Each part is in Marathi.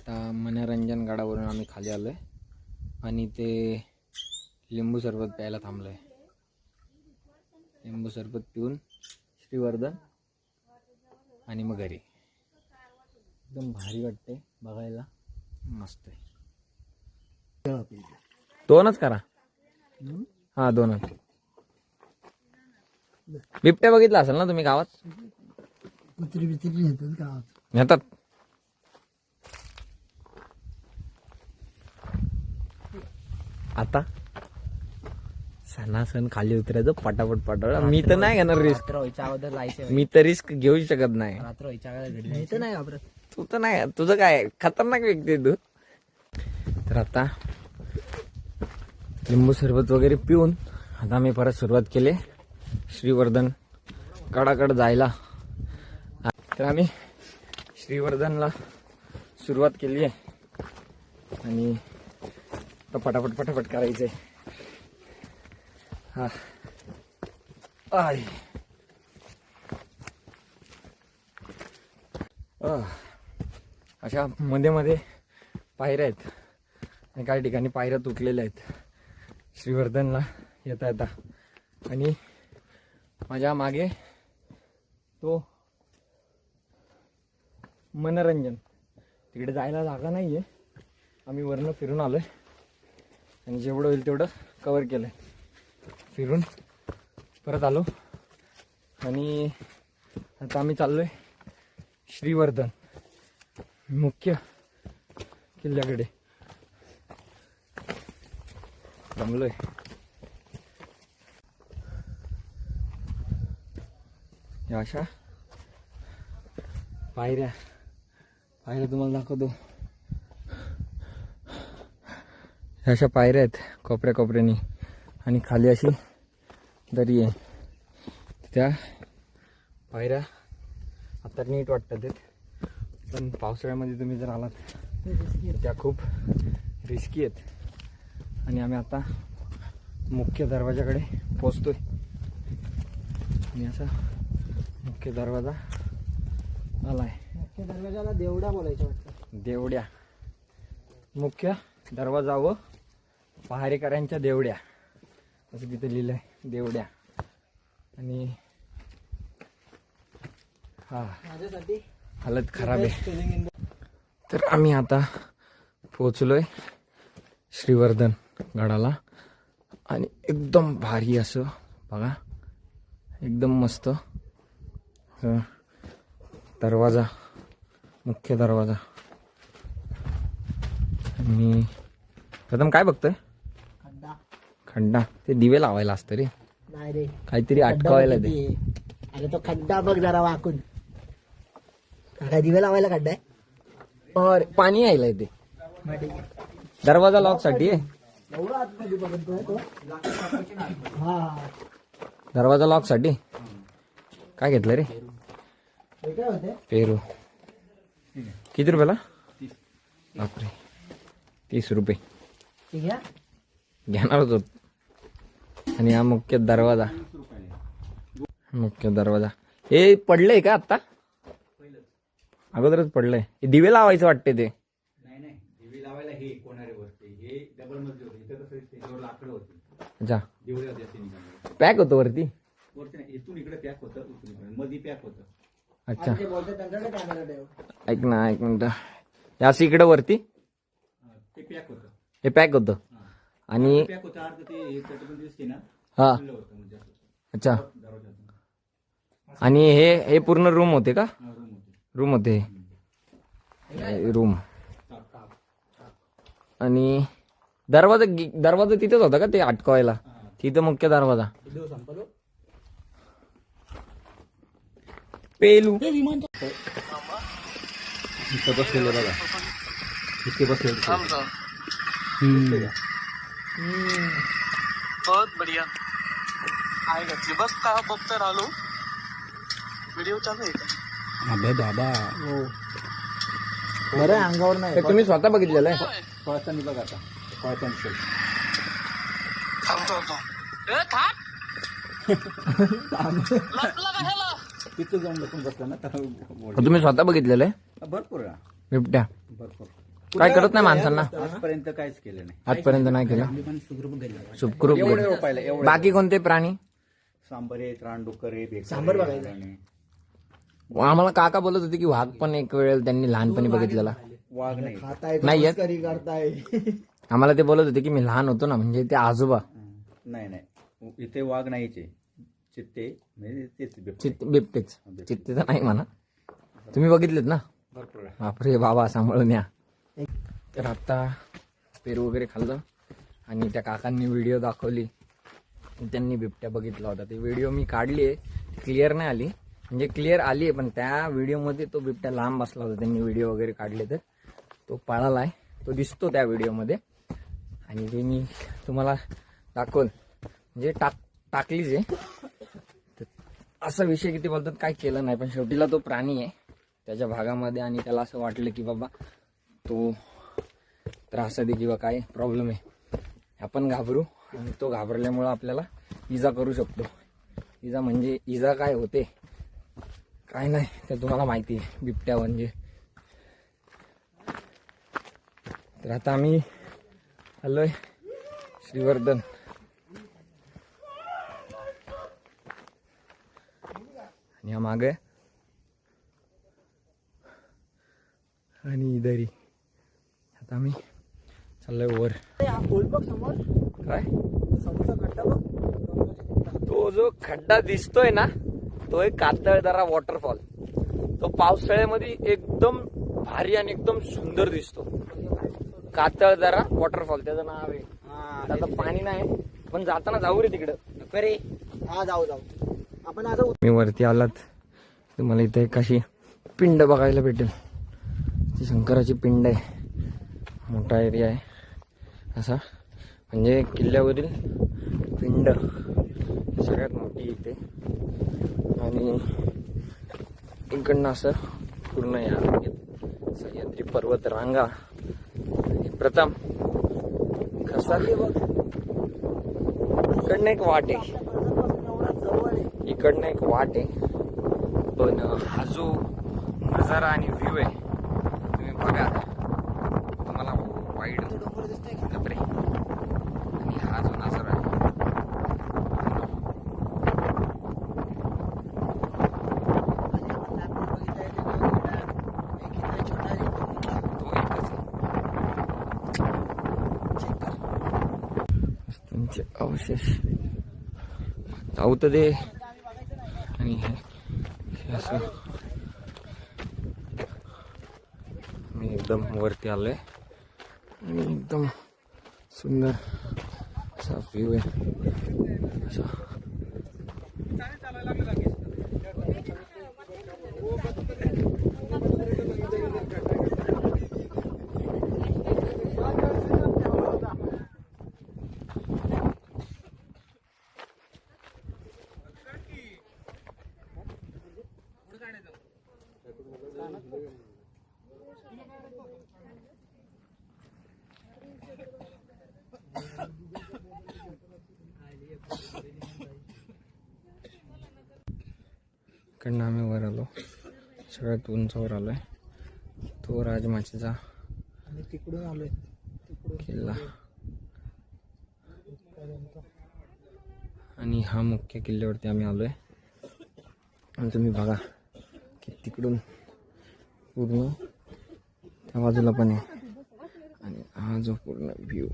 आता मनोरंजन गडावरून आम्ही खाली आलोय आणि ते लिंबू सरबत प्यायला थांबलोय. लिंबू सरबत पिऊन श्रीवर्धन आणि मग घरी. एकदम भारी वाटते बघायला, मस्त आहे. दोनच करा. हा दोनच. बिबट्या बघितला असेल ना तुम्ही गावात? नेतात. आता सणासण खाली उतरायचं पटापट पटापट. मी तर नाही घेणार रिस्क. मी तर रिस्क घेऊ शकत नाही. तू तर नाही, तुझं काय खतरनाक व्यक्ती आहे तू. तर आता लिंबू सरबत वगैरे पिऊन आता मी परत सुरुवात केली श्रीवर्धन गडाकडे जायला. तर आम्ही श्रीवर्धनला सुरुवात केली आहे आणि पटापट पटापट करायचंय. हा आय अशा मध्ये मध्ये पायऱ्या आहेत आणि काही ठिकाणी पायऱ्या तुटलेल्या आहेत श्रीवर्धनला येता येता. आणि माझ्या मागे तो मनोरंजन, तिकडे जायला जागा नाहीये. आम्ही वरनं फिरून आलोय आणि जेवढं होईल तेवढं कव्हर केलंय. फिरून परत आलो आणि आता आम्ही चाललोय श्रीवर्धन मुख्य किल्ल्याकडे. जमलोय. अशा पायऱ्या तुम्हाला दाखवतो. अशा पायऱ्या आहेत कोपऱ्या कोपऱ्यानी आणि खाली अशी दरी आहे. त्या पायऱ्या आता नीट वाटतात, पण पावसाळ्यामध्ये तुम्ही जर आलात त्या खूप रिस्की आहेत. आणि आम्ही आता मुख्य दरवाजाकडे पोचतोय. आणि असा मुख्य दरवाजा आलाय. मुख्य दरवाजाला देवड्या बोलायचं वाटतं. देवड्या, मुख्य दरवाजा व पहारेकऱ्यांच्या देवड्या असं तिथे लिहिलंय, देवड्या. आणि हा माझ्यासाठी हालत खराब आहे. तर आम्ही आता पोचलोय श्रीवर्धन गडाला आणि एकदम भारी असं बघा, एकदम मस्त दरवाजा, मुख्य दरवाजा. आणि प्रथम काय बघतोय? खड्डा. खड्डा ते दिवे लावायला असतं रे. नाही रे, काहीतरी अटकावायला ते. अरे तो खड्डा बघ जरा वाकून. काय दिवे लावायला खड्डा आहे? और पाणी यायला ते दरवाजा लॉक साठी आहे. एवढा आतमध्ये बघतोय तो. हा दरवाजा लॉक साठी काय घेतलं रे? हे काय होते? पेरू. किती रुपयाला? बापरे, 30 रुपये. ठीक आहे. घेणार होतो. आणि हा मुख्य दरवाजा, मुख्य दरवाजा. हे पडलंय का आता? अगोदरच पडलंय. हे दिवे लावायचं वाटते ते. नाही दिवे लावायला हे कोणारे वरती हे डबल मजली होती. इथं कसं त्याच्यावर लाकडं होती. अच्छा, दिवळे होते ते निघाले. पॅक होतं वरती. वरती नाही, इथून इकडे पॅक होतं, इथून इकडे मध्ये पॅक होतं. अच्छा, ते बोलते त्यांच्याकडे कॅमेरा ठेव. ऐक ना, एक मिनिट. असं इकडे वरती ते पॅक होतं. हे पॅक होतं आणि पॅक होतं अर्ध ते हे कटकून दिसते ना, हा खुलं होतं म्हणजे असं अच्छा. दरवाजातून. आणि हे पूर्ण रूम होते का? रूम होते. रूम होते, रूम. आणि दरवाजा तिथेच होता का ते अटकवायला? तिथं मुख्य दरवाजा. पेलू इथं बसलेलं बघा, इतके बसलेलं. बहुत बढ़िया आहे घातली बघ का बघता राहिलो. व्हिडिओ चालू आहे का? अबे बाबा, बरं अंगावर नाही. हे तुम्ही स्वतः बघितलेलं आहे? कळतानी बघ आता, कळतानी दिसेल. थांबतो ए थांब. लपला कशाला? तिथं जाऊन लपून बसला ना तर तुम्ही स्वतः बघितलेलं आहे भरपूर बिबट्या? भरपूर. काय करत नाही माणसांना आजपर्यंत काहीच केलं नाही. आजपर्यंत नाही केलं. आम्ही पण सुखरूप गेलो. सुखरूप एवढे गेले. रोपायला एवढे बाकी कोणते प्राणी सांबरे रानडुकरे सांबर बघायला. आम्हाला काका बोलत होते की वाघ पण एक वेळ त्यांनी लहानपणी बघितलेला. वाघ नाही. खाताय नाही येत. मस्करी करताय. आम्हाला ते बोलत होते की मी लहान होतो ना, म्हणजे ते आजोबा नाही इथे वाघ नाहीचे. चित्ते म्हणजे तेच बिबटे. बिबटेच. चित्ते तर नाही म्हणा. तुम्ही बघितलेत ना? भरपूर आहे. बापरे बाबा, सांभाळून या. तर आता पेरू वगैरे खाल्लं आणि त्या काकांनी व्हिडिओ दाखवली. त्यांनी बिबट्या बघितला होता. ती व्हिडिओ मी काढली आहे, क्लिअर नाही आली, म्हणजे क्लिअर आली आहे पण त्या व्हिडिओमध्ये तो बिबट्या लांब बसला होता. त्यांनी व्हिडिओ वगैरे काढले तर तो पळाला आहे, तो दिसतो त्या व्हिडिओमध्ये. आणि ते मी तुम्हाला दाखवल, म्हणजे टाकलीच आहे. तर असा विषय किती बोलतात काय केलं नाही, पण शेवटीला तो प्राणी आहे त्याच्या भागामध्ये आणि त्याला असं वाटलं की बाबा तो त्रास दे किंवा काय प्रॉब्लेम आहे, आपण घाबरू आणि तो घाबरल्यामुळं आपल्याला इजा करू शकतो. इजा म्हणजे इजा काय होते काय नाही ते तुम्हाला माहिती आहे बिबट्या म्हणजे. तर आता आम्ही आलोय श्रीवर्धन. आणि हा मागे आणि इधरी आता आम्ही चाललोय वर. बोल बघ समोर, काय समोरचा खड्डा बघ. तो जो खड्डा दिसतोय ना, तो एक कातळदरा वॉटरफॉल. तो पावसाळ्यामध्ये एकदम भारी आणि एकदम सुंदर दिसतो. कातळदरा वॉटरफॉल त्याचं नाव आहे. आता पाणी नाही पण जाताना जाऊ रे तिकडं. अरे हा जाऊ आपण आता मी वरती आलात तुम्हाला इथे एक अशी पिंड बघायला भेटेल. ती शंकराची पिंड आहे. मोठा एरिया आहे असा, म्हणजे किल्ल्यावरील पिंड सगळ्यात मोठी इथे. आणि इकडनं असं पूर्ण या सह्याद्री पर्वत रांगा. आणि प्रथम कसा इकडनं एक वाट आहे, इकडनं एक वाट आहे, पण हा जो नजारा आणि व्ह्यू आहे तुम्ही बघा, तुम्हाला वाईड गपरे. आणि हा जो नजारा आहे तो एकच आहे. त्यांचे अवशेष जाऊ तर दे. आणि हे असं मी एकदम वरती आलोय आणि एकदम सुंदर असा व्ह्यू आहे असा. इकडनं आम्ही वर आलो, सगळ्यात उंचावर आलोय. तो राजमाचीचा आणि तिकडून आलोय किल्ला आणि हा मुख्य किल्ल्यावरती आम्ही आलोय. आणि तुम्ही बघा की तिकडून पूर्ण त्या बाजूला पण आहे आणि हा जो पूर्ण व्ह्यू.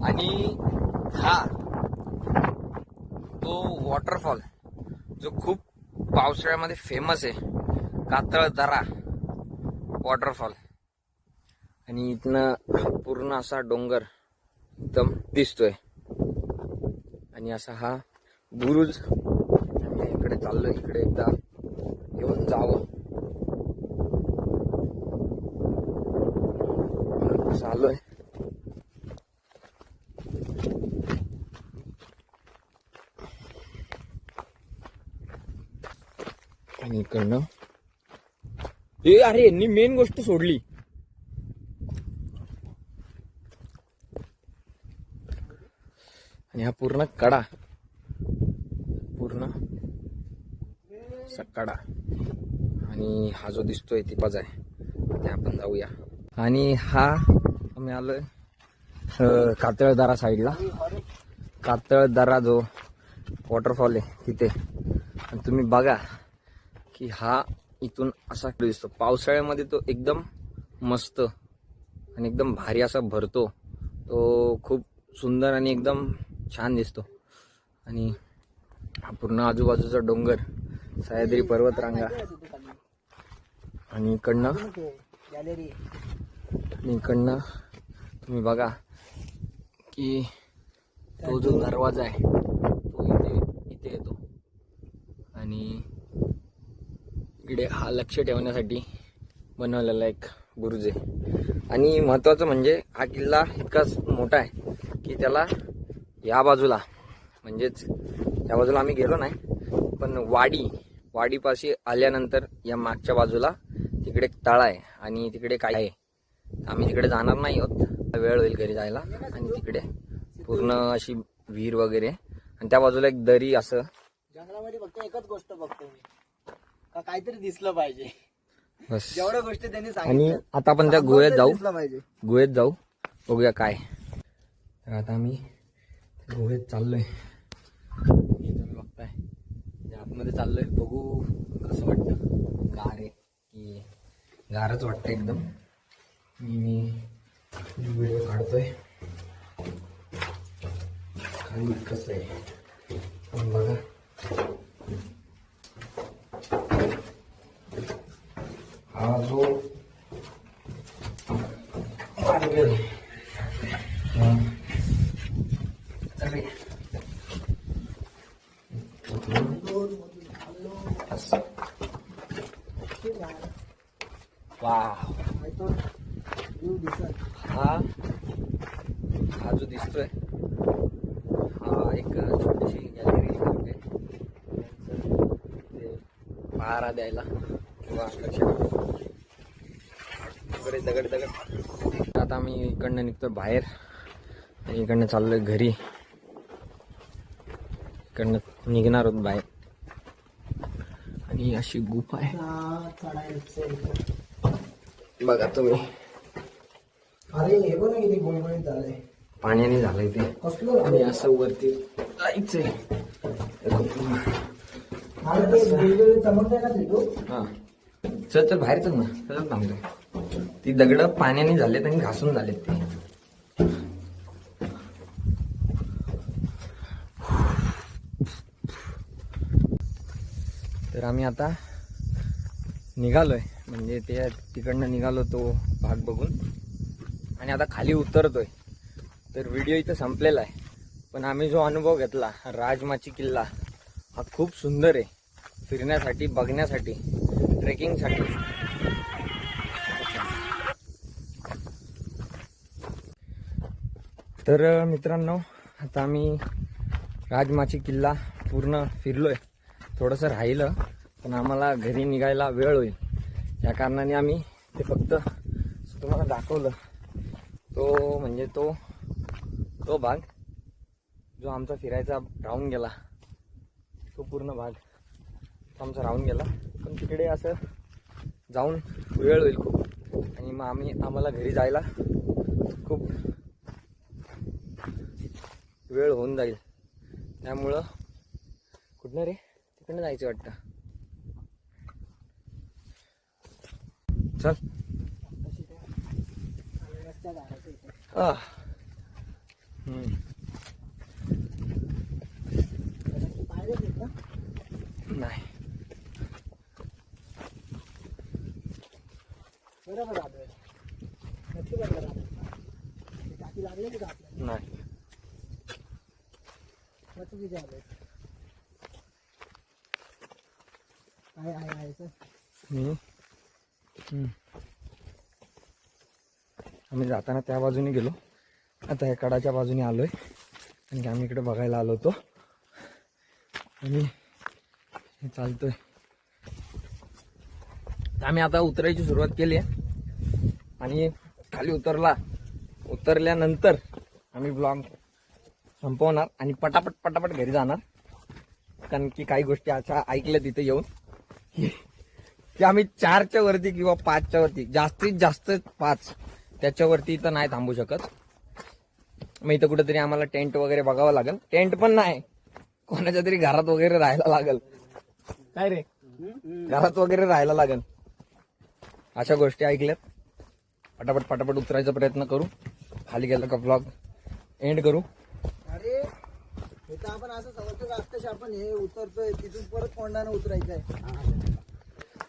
आणि हा तो वॉटरफॉल जो खूप पावसाळ्यामध्ये फेमस आहे, कातळदरा वॉटरफॉल. आणि इथनं पूर्ण असा डोंगर एकदम दिसतोय आणि असा हा बुरुज. आम्ही इकडे चाललोय, इकडे एकदा येऊन जावं. असं आलोय. आणि इकडनं अरे यांनी मेन गोष्ट सोडली. आणि हा पूर्ण कडा, पूर्ण कडा. आणि हा जो दिसतोय तिपाच आहे, ते आपण जाऊया. आणि हा आम्ही आलोय कातळदरा साईडला. कातळदरा जो वॉटरफॉल आहे तिथे. आणि तुम्ही बघा की हा इथून असा दिसतो. पावसाळ्यामध्ये तो एकदम मस्त आणि एकदम भारी असा भरतो. तो खूप सुंदर आणि एकदम छान दिसतो. आणि हा पूर्ण आजूबाजूचा डोंगर, सह्याद्री पर्वतरांगा. आणि इकडनं गॅलरी तुम्ही बघा की तो जो दरवाजा आहे तो इथे येतो. आणि इकडे हा लक्ष ठेवण्यासाठी बनवलेला एक बुरुज आहे. आणि महत्वाचं म्हणजे हा किल्ला इतकाच मोठा आहे की त्याला या बाजूला, म्हणजेच या बाजूला आम्ही गेलो नाही, पण वाडीपाशी आल्यानंतर या मागच्या बाजूला तिकडे एक तळा आहे. आणि तिकडे काय आहे, आम्ही तिकडे जाणार नाही आहोत, वेळ होईल घरी जायला. आणि तिकडे पूर्ण अशी विहीर वगैरे, आणि त्या बाजूला एक दरी. असं जंगलामध्ये फक्त एकच गोष्ट बघतो मी, का काहीतरी दिसलं पाहिजे. बस जेवढ्या गोष्टी त्यांनी आणि सांगितल्या आता आपण त्या गुहेत दिसलं पाहिजे. जाऊ बघूया काय. तर आता आम्ही गुहेत चाललोय. तुम्ही बघताय आतमध्ये चाललोय. बघू कसं वाटतं. गार आहे की गारच वाटतं एकदम. मी व्हिडिओ काढतोय. खाली कसं आहे पण बघा. हा जो हा जो दिसतोय हा एक छोटीशी गॅलरी आहे. पहारा द्यायला किंवा दगड. आता आम्ही इकडनं निघतो बाहेर आणि इकडनं चाललोय घरी. इकडनं निघणार आहोत बाहेर. आणि अशी गुफा आहे बघा तुम्ही. अरे हे बघ ना किती गोळगोळीत झालंय, पाण्याने झालंय ते. आणि असं वरती जायचंय. अरे ते गोळगोळीत चमकतंय का ते तू? हा चल बाहेर चल ना. चल थांबतोय. ती दगड पाण्याने झालेत आणि घासून झालेत ते. तर आम्ही आता निघालोय, म्हणजे ते तिकडनं निघालो तो भाग बघून. आणि आता खाली उतरतोय. तर व्हिडिओ इथं संपलेला आहे. पण आम्ही जो अनुभव घेतला राजमाची किल्ला हा खूप सुंदर आहे. फिरण्यासाठी, बघण्यासाठी, ट्रेकिंगसाठी. तर मित्रांनो, आता आम्ही राजमाची किल्ला पूर्ण फिरलोय. थोडंसं राहिलं पण आम्हाला घरी निघायला वेळ होईल, या कारणाने आम्ही ते फक्त तुम्हाला दाखवलं. तो म्हणजे तो भाग जो आमचा फिरायचा राहून गेला, तो पूर्ण भाग आमचा राहून गेला. पण तिकडे असं जाऊन वेळ होईल खूप. आणि मग आम्हाला घरी जायला खूप वेळ होऊन जाईल. त्यामुळं कुठनं रे, तिकडनं जायचं वाटतं. चल. नाही बरोबर आलोय. नक्की बरोबर आलोय. टाकी लागली की आपल्याला? नाही. मग तू किती आलोय? आहे सर. आम्ही जाताना त्या बाजूने गेलो, आता या कडाच्या बाजूने आलोय आणि आम्ही इकडे बघायला आलो होतो आणि हे चालतोय. आम्ही आता उतरायची सुरुवात केली आहे आणि खाली उतरल्यानंतर आम्ही ब्लॉग संपवणार आणि पटापट घरी जाणार. कारण की काही गोष्टी अशा ऐकल्या तिथे येऊन की आम्ही 4च्या वरती किंवा 5च्या वरती, जास्तीत जास्त 5 त्याच्यावरती इथं नाही थांबू शकत. मग इथं कुठेतरी आम्हाला टेंट वगैरे बघावं लागेल. टेंट पण नाही, कोणाच्या तरी घरात वगैरे राहायला लागेल. काय रे, घरात वगैरे राहायला लागेल. अशा गोष्टी ऐकल्यात. पटापट उतरायचा प्रयत्न करू. खाली गेलं का ब्लॉग एंड करू. अरे इथं आपण असं समजतो का आत्ताच आपण हे उतरतोय तिथून परत कोंडाने उतरायचं आहे.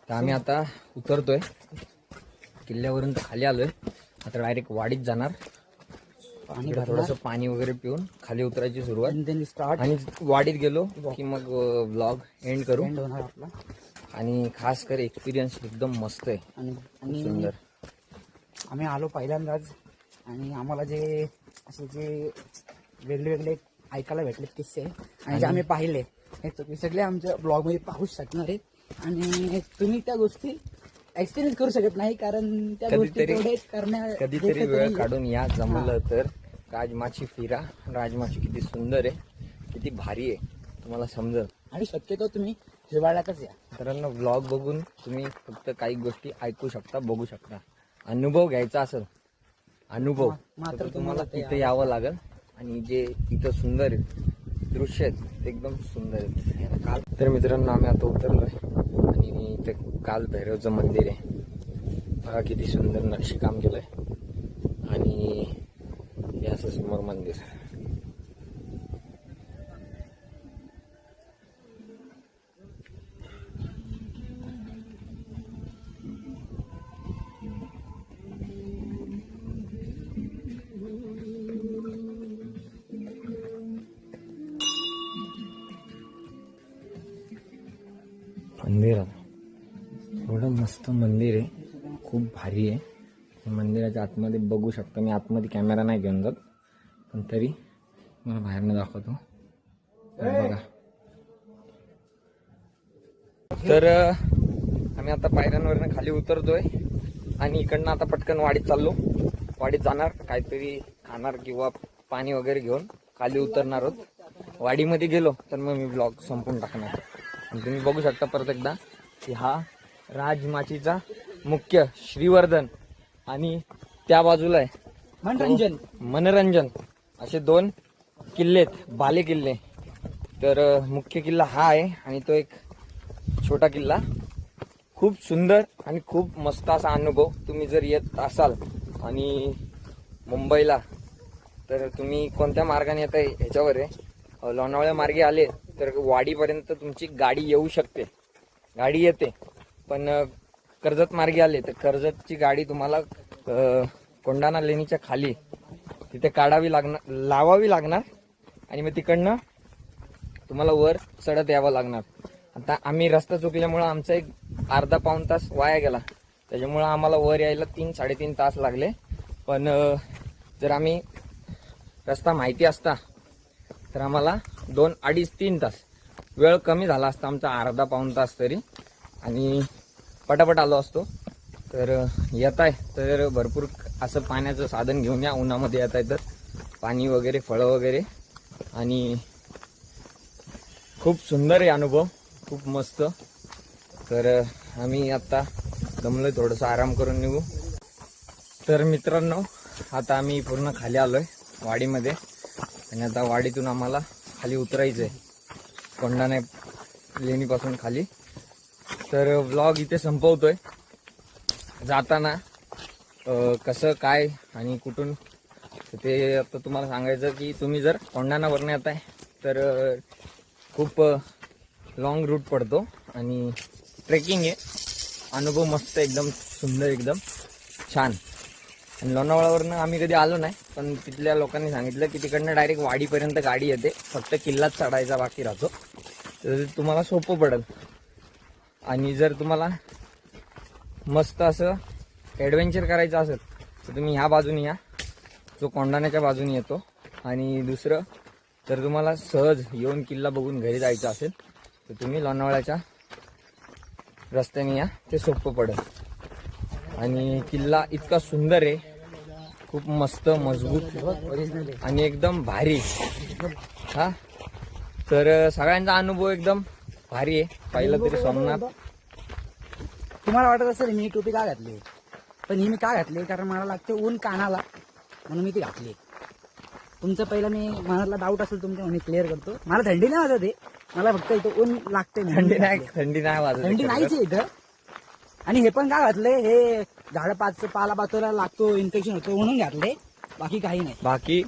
तर आम्ही आता उतरतोय किल्ल्यावरून, तर खाली आलोय. आता डायरेक्ट वाडीत जाणार. थोडंसं पाणी वगैरे पिऊन खाली उतरायची सुरुवात आणि वाडीत गेलो की मग ब्लॉग एंड करू. आणि खास कर एक्सपिरियन्स एकदम मस्त आहे आणि सुंदर. आम्ही आलो पहिल्यांदाच आणि आम्हाला जे असे जे वेगळे ऐकायला भेटले किस्से आणि जे आम्ही पाहिले हे तुम्ही सगळे आमच्या ब्लॉग मध्ये पाहू शकणार आहे. आणि तुम्ही त्या गोष्टी एक्सपिरियन्स करू शकत नाही, कारण त्या गोष्टी कधीतरी वेळ काढून या जमलं तर. राजमाची फिरा. राजमाची किती सुंदर आहे, किती भारी आहे, तुम्हाला समजेल. आणि शक्यतो तुम्ही हिवाळ्यातच या. मित्रांनो, ब्लॉग बघून तुम्ही फक्त काही गोष्टी ऐकू शकता, बघू शकता. अनुभव घ्यायचा असेल, अनुभव मात्र तुम्हाला तिथे यावं लागेल. आणि जे इथं सुंदर दृश्य आहेत ते एकदम सुंदर आहेत. तर मित्रांनो, आम्ही आता उतरलोय आणि इथे काल भैरवचं मंदिर आहे. बघा किती सुंदर नक्षीकाम केलंय आणि हे असं समोर मंदिर. मंदिर एवढं मस्त मंदिर आहे, खूप भारी आहे. मंदिराच्या आतमध्ये बघू शकता. मी आतमध्ये कॅमेरा नाही घेऊन जात, पण तरी मला बाहेरनं दाखवतो. बघा. तर आम्ही आता पायऱ्यांवरनं खाली उतरतोय आणि इकडनं आता पटकन वाडीत चाललो. वाडीत जाणार, काहीतरी खाणार किंवा पाणी वगैरे घेऊन खाली उतरणार आहोत. वाडीमध्ये गेलो तर मग मी ब्लॉग संपून टाकणार. आणि तुम्ही बघू शकता परत एकदा की हा राजमाचीचा मुख्य श्रीवर्धन आणि त्या बाजूला आहे मनोरंजन असे 2 किल्ले आहेत, बाले किल्ले. तर मुख्य किल्ला हा आहे आणि तो एक छोटा किल्ला. खूप सुंदर आणि खूप मस्त असा अनुभव. तुम्ही जर येत असाल आणि मुंबईला, तर तुम्ही कोणत्या मार्गाने येत आहे ह्याच्यावर आहे. लोणावळ्या मार्गे आले तर वाडीपर्यंत तुमची गाडी येऊ शकते, गाडी येते. पण कर्जत मार्गे आले तर कर्जतची गाडी तुम्हाला कोंडाणा लेणीच्या खाली तिथे लावावी लागणार आणि मग तिकडनं तुम्हाला वर चढत यावं लागणार. आता आम्ही रस्ता चुकल्यामुळं आमचा एक अर्धा पाऊण तास वाया गेला. त्याच्यामुळं आम्हाला वर यायला 3-3.5 तास लागले. पण जर आम्ही रस्ता माहिती असता तर आम्हाला 2-2.5-3 तास वेळ कमी झाला असता, आमचा अर्धा पाऊण तास तरी, आणि पटापट आलो असतो. तर येत आहे तर भरपूर असं पाण्याचं साधन घेऊन या. उन्हामध्ये येत आहे तर पाणी वगैरे, फळं वगैरे. आणि खूप सुंदर आहे अनुभव, खूप मस्त. तर आम्ही आता दमलोय, थोडंसं आराम करून निघू. तर मित्रांनो, आता आम्ही पूर्ण खाली आलोय वाडीमध्ये आणि आता वाडीतून आम्हाला खाली उतरायचं आहे, कोंडाणा लेणीपासून खाली. तर व्लॉग इथे संपवतोय. जाताना कसं काय आणि कुठून ते आता तुम्हाला सांगायचं की तुम्ही जर कोंडाणावरनं येत आहे तर खूप लॉंग रूट पडतो आणि ट्रेकिंग आहे. अनुभव मस्त, एकदम सुंदर, एकदम छान. आणि लोणावळ्यावरनं आम्ही कधी आलो नाही, पण तिथल्या लोकांनी सांगितलं की तिकडनं डायरेक्ट वाडीपर्यंत गाडी येते, फक्त किल्लाच चढायचा बाकी राहतो. तर तुम्हाला सोपं पडेल. आणि जर तुम्हाला मस्त असं ॲडव्हेंचर करायचं असेल तर तुम्ही ह्या बाजूने या, जो कोंढाण्याच्या बाजूने येतो. आणि दुसरं, जर तुम्हाला सहज येऊन किल्ला बघून घरी जायचं असेल तर तुम्ही लोणावळ्याच्या रस्त्याने या, ते सोपं पडेल. आणि किल्ला इतका सुंदर आहे, खूप मस्त मजबूत ओरिजिनल आहे. आणि एकदम भारी. हा, तर सगळ्यांचा अनुभव एकदम भारी आहे. पाहिलं तरी सोमनाथ. तुम्हाला वाटत असेल मी टोपी का घातली, पण ही मी का घातली कारण मला लागते ऊन कानाला, म्हणून मी ती घातली. तुमचं पहिलं मी मनातला डाऊट असेल तुमच्या म्हणून क्लिअर करतो. मला थंडी नाही वाजत आहे, मला फक्त इथं ऊन लागते. थंडी नाही वाजत. थंडी नाहीच आहे इथं. आणि हे पण का घातले, हे झाड पाला पाचोला लागतो, इन्फेक्शन होतो म्हणून घातले, बाकी काही नाही. बाकी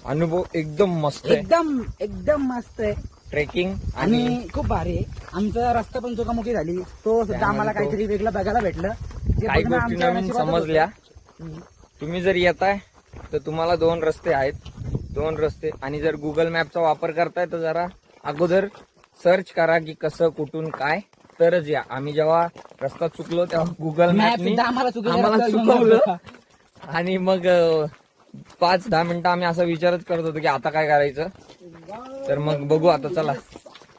अनुभव एकदम मस्त आहे. एकदम एकदम मस्त आहे. ट्रेकिंग आणि आणि खूप भारी आहे. आमचा रस्ता पण चोकामुखी झाली, तो सुद्धा आम्हाला काहीतरी वेगळं बघायला भेटलं. जे काही बघणं गोष्टी आमच्या नवीन नशिबातच समजल्या. होतं. तुम्ही जर येताय तर तुम्हाला 2 रस्ते आहेत, 2 रस्ते. आणि जर गुगल मॅपचा वापर करताय तर जरा अगोदर सर्च करा की कसं कुठून काय, तरच या. आम्ही जेव्हा रस्ता चुकलो तेव्हा गुगल मॅप मॅपनी सुद्धा आम्हाला आम्हाला चुकवलं. आणि मग 5-10 मिनिटं आम्ही असा विचारच करत होतो की आता काय करायचं. तर मग बघू आता, चला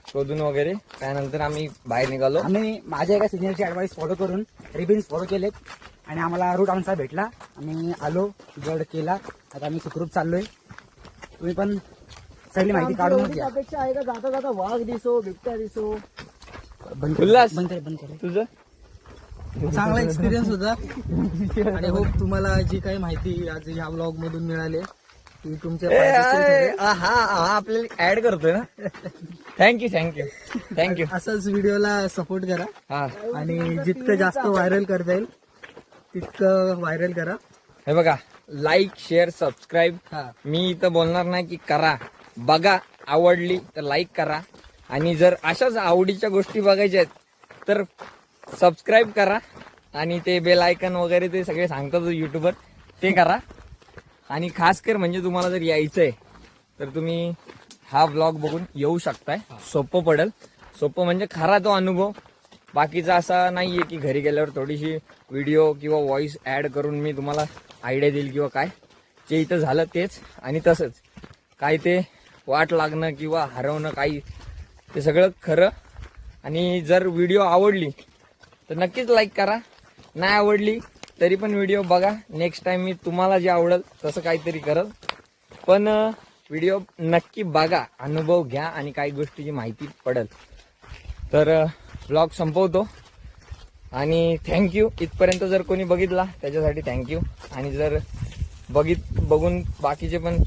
शोधून वगैरे. त्यानंतर आम्ही बाहेर निघालो. आम्ही माझ्या एका सिनियरची ऍडवाइस फॉलो करून रिबिन्स फॉलो केलेत आणि आम्हाला रूट आमचा भेटला. आम्ही आलो, गड केला. आता आम्ही सुखरूप चाललोय. तुम्ही पण सगळी माहिती काढून घ्या. अपेक्षा आहे का जाता जाता वाघ दिसो, बिबट्या दिसो. बंद कर, उल्हास. बंद कर, बंद कर. तुझं चांगला एक्सपिरियन्स होता आणि होप तुम्हाला जी काही माहिती आज ह्या ब्लॉग मधून मिळाली ती तुमच्या फायदेशीर ठरेल. हा आपल्याला ऍड करतोय ना. थँक्यू. असंच व्हिडिओला सपोर्ट करा हा, आणि जितकं जास्त व्हायरल करता येईल तितकं व्हायरल करा. हे बघा, लाईक, शेअर, सबस्क्राईब. हा, मी इथं बोलणार नाही की करा, बघा, आवडली तर लाईक करा. आणि जर अशाच आवडीच्या गोष्टी बघायच्या आहेत तर सबस्क्राईब करा. आणि ते बेल आयकन वगैरे ते सगळे सांगतात युट्यूबर, ते करा. आणि खास कर म्हणजे तुम्हाला जर यायचंय तर तुम्ही हा ब्लॉग बघून येऊ शकताय. सोपं पडेल. सोपं म्हणजे खरा तो अनुभव. बाकीचा असा नाहीये की घरी गेल्यावर थोडीशी व्हिडिओ किंवा व्हॉइस ऍड करून मी तुम्हाला आयडिया देईल किंवा काय. जे इथं झालं तेच. आणि तसंच काय ते वाट लागणं किंवा हरवणं काही, ते सगळं खरं. आणि जर व्हिडिओ आवडली तर नक्कीच लाईक करा. नाही आवडली तरी पण व्हिडिओ बघा. नेक्स्ट टाइम मी तुम्हाला जे आवडेल तसं काहीतरी करल. पण व्हिडिओ नक्की बघा, अनुभव घ्या आणि काही गोष्टीची माहिती पडेल. तर ब्लॉग संपवतो आणि थँक्यू. इथपर्यंत जर कोणी बघितला त्याच्यासाठी थँक्यू. आणि जर बघून बाकीचे पण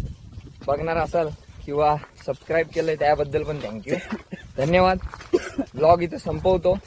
बघणार असाल किंवा सबस्क्राईब केलंय त्याबद्दल पण थँक्यू. धन्यवाद. ब्लॉग इथं संपवतो.